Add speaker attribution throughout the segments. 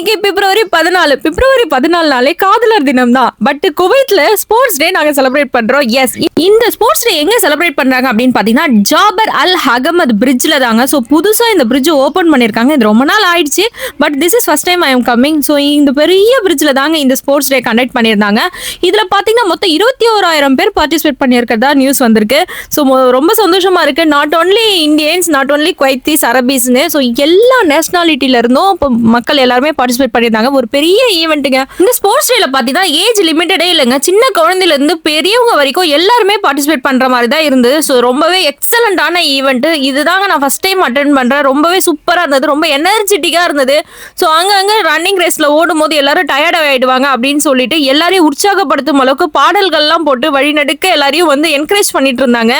Speaker 1: இன்னைக்கு பிப்ரவரி 14 காதலர் தினம் தான். பட் குவைத்ல ஸ்போர்ட்ஸ் டே நாங்க செலிப்ரேட் பண்றோம். எஸ், இந்த ஸ்போர்ட்ஸ் டே எங்க செலிப்ரேட் பண்றாங்க அப்படின்னு பாத்தீங்கன்னா ஜாபர் அல் ஹகமத் பிரிட்ஜ்ல தாங்க. ஸோ புதுசா இந்த பிரிட்ஜ் ஓபன் பண்ணிருக்காங்க. இது ரொம்ப நாள் ஆயிடுச்சு. But this is first time I am coming. So இந்த பெரிய பிரிட்ஜ்ல தாங்க இந்த ஸ்போர்ட்ஸ் டே கண்டக்ட் பண்ணியிருந்தாங்க. இதுல பாத்தீங்கன்னா மொத்தம் 21,000 பேர் பார்ட்டிசிபேட் பண்ணியிருக்கிறதா நியூஸ் வந்திருக்கு. ஸோ ரொம்ப சந்தோஷமா இருக்கு. Not only Indians, not only Kuwaitis, அரபிஸ்னு, ஸோ எல்லா நேஷனாலிட்டில இருந்தும் மக்கள் எல்லாருமே பார்ட்டிசிபேட் பண்ணியிருந்தாங்க. ஒரு பெரிய ஈவெண்ட்டுங்க. இந்த ஸ்போர்ட்ஸ் டேல பாத்தீங்கன்னா ஏஜ் லிமிட்டடே இல்லைங்க. சின்ன குழந்தையில இருந்து பெரியவங்க வரைக்கும் எல்லாருமே பார்ட்டிசிபேட் பண்ற மாதிரி தான் இருந்தது. ஸோ ரொம்பவே எக்ஸலண்டான ஈவெண்ட். இதுதாங்க நான் ஃபர்ஸ்ட் டைம் அட்டென்ட் பண்றேன். ரொம்பவே சூப்பரா இருந்தது. ரொம்ப எனர்ஜெட்டிக்கா இருந்தது. ஸோ அங்கங்க ரன்னிங் ரேஸ்ல ஓடும் போது எல்லாரும் டயர்ட் ஆயிடுவாங்க அப்படின்னு சொல்லிட்டு எல்லாரையும் உற்சாகப்படுத்தும் அளவுக்கு பாடல்கள்லாம் போட்டு வழிநடுக்க எல்லாரையும் வந்து என்கரேஜ் பண்ணிட்டு இருந்தாங்க.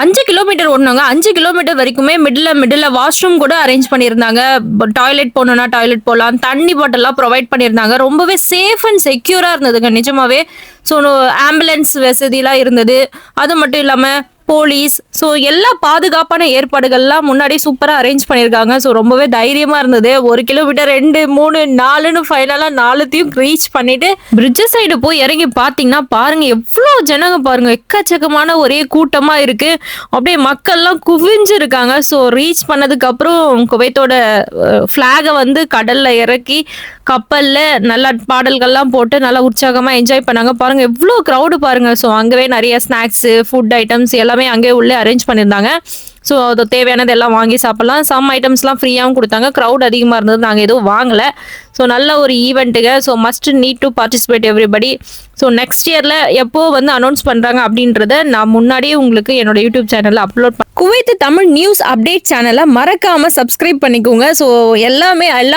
Speaker 1: 5 கிலோமீட்டர் ஓடினாங்க. 5 கிலோமீட்டர் வரைக்குமே மிடில் வாஷ்ரூம் கூட அரேஞ்ச் பண்ணியிருந்தாங்க. டாய்லெட் போகணும்னா டாய்லெட் போகலாம். தண்ணி பாட்டில்லாம் ப்ரொவைட் பண்ணியிருந்தாங்க. ரொம்பவே சேஃப் அண்ட் செக்யூரா இருந்ததுங்க நிஜமாவே. ஸோ ஆம்புலன்ஸ் வசதிலாம் இருந்தது. அது மட்டும் இல்லாமல் போலீஸ், ஸோ எல்லா பாதுகாப்பான ஏற்பாடுகள்லாம் முன்னாடி சூப்பராக அரேஞ்ச் பண்ணியிருக்காங்க. ஸோ ரொம்பவே தைரியமாக இருந்தது. 1 கிலோமீட்டர் 2, 3, 4ன்னு ஃபைனலாக 4த்தையும் ரீச் பண்ணிட்டு பிரிட்ஜ் சைடு போய் இறங்கி பார்த்தீங்கன்னா பாருங்க எவ்வளோ ஜனங்க பாருங்க. எக்கச்சக்கமான ஒரே கூட்டமாக இருக்கு. அப்படியே மக்கள்லாம் குவிஞ்சு இருக்காங்க. ஸோ ரீச் பண்ணதுக்கு அப்புறம் குவைத்தோட ஃப்ளாகை வந்து கடல்ல இறக்கி கப்பல்ல நல்லா பாடல்கள்லாம் போட்டு நல்லா உற்சாகமா என்ஜாய் பண்ணாங்க. பாருங்க எவ்வளோ க்ரௌடு பாருங்க. ஸோ அங்கவே நிறைய ஸ்நாக்ஸ், ஃபுட் ஐட்டம்ஸ் எல்லாமே அங்கே உள்ளே அரேஞ்ச் பண்ணியிருந்தாங்க. ஸோ அது தேவையானது எல்லாம் வாங்கி சாப்பிடலாம். சம் ஐட்டம்ஸ்லாம் ஃப்ரீயாகவும் கொடுத்தாங்க. க்ரௌட் அதிகமாக இருந்தது, நாங்கள் எதுவும் வாங்கலை. ஸோ நல்ல ஒரு ஈவெண்ட்டுங்க. So must need to participate everybody. So next இயரில் எப்போ வந்து அனௌன்ஸ் பண்ணுறாங்க அப்படின்றத நான் முன்னாடியே உங்களுக்கு என்னோட யூடியூப் சேனலில் upload Kuwait Tamil news update சேனலை மறக்காம சப்ஸ்கிரைப் பண்ணிக்கோங்க. ஸோ எல்லா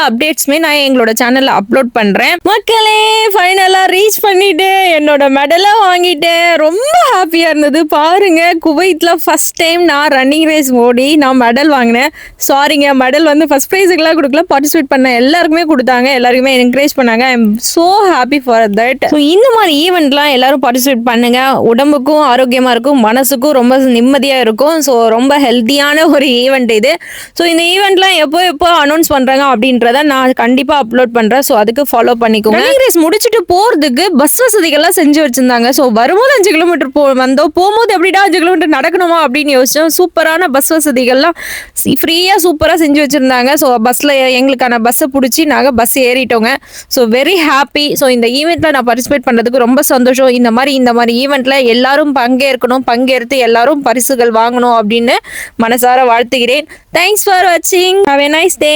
Speaker 1: அப்டேட்ஸுமே நான் எங்களோட சேனலில் அப்லோட் பண்ணுறேன். மக்களே ஃபைனலாக ரீச் பண்ணிட்டு என்னோட மெடலை வாங்கிட்டேன். ரொம்ப ஹாப்பியாக இருந்தது. பாருங்க குவைத்தில் ஃபர்ஸ்ட் டைம் நான் ரன்னிங் ரேஸ் ஓடி நான் மெடல் வாங்கினேன். சாரிங்க, மெடல் வந்து ஃபர்ஸ்ட் ப்ரைஸுக்கெல்லாம் கொடுக்கல, பார்ட்டிசிபேட் பண்ண எல்லாருக்குமே கொடுத்தாங்க. எல்லாருக்குமே என்கரேஜ் பண்ணாங்க. I am so happy for that. So இந்த மாதிரி ஈவெண்ட்லாம் எல்லாரும் பார்ட்டிசிபேட் பண்ணுங்க. உடம்புக்கும் ஆரோக்கியமாக இருக்கும், மனசுக்கும் ரொம்ப நிம்மதியாக இருக்கும். ஸோ ரொம்ப ஹெல்த்தியான ஒரு ஈவெண்ட் இது. ஸோ இந்த ஈவெண்ட்லாம் எப்போ அனௌன்ஸ் பண்ணுறாங்க அப்படின்றத நான் கண்டிப்பாக அப்லோட் பண்ணுறேன். ஸோ அதுக்கு ஃபாலோ பண்ணிக்கோங்க. ரன்னிங் ரேஸ் முடிச்சுட்டு போகிறதுக்கு பஸ் வசதிகள்லாம் செஞ்சு வச்சுருந்தாங்க. ஸோ வரும்போது 5 கிலோமீட்டர் வந்தோம், போகும்போது எப்படிடா 5 கிலோமீட்டர் நடக்கணுமா அப்படின்னு யோசிச்சோம். சூப்பரான பஸ் வசதிகள்லாம் ஃப்ரீயாக சூப்பராக செஞ்சு வச்சுருந்தாங்க. ஸோ பஸ்ஸில் எங்களுக்கான பஸ்ஸை பிடிச்சி நாங்கள் பஸ் ஏறிட்டோங்க. So very happy. ஸோ இந்த ஈவெண்ட்டில் நான் பார்ட்டிசிபேட் பண்ணுறதுக்கு ரொம்ப சந்தோஷம். இந்த மாதிரி ஈவெண்ட்டில் எல்லாரும் பங்கேற்று எல்லாரும் பரிசுகள் வாங்கணும் அப்படின்னு மனசார வாழ்த்துகிறேன். தேங்க்ஸ் ஃபார் வாட்சிங். Have a nice day.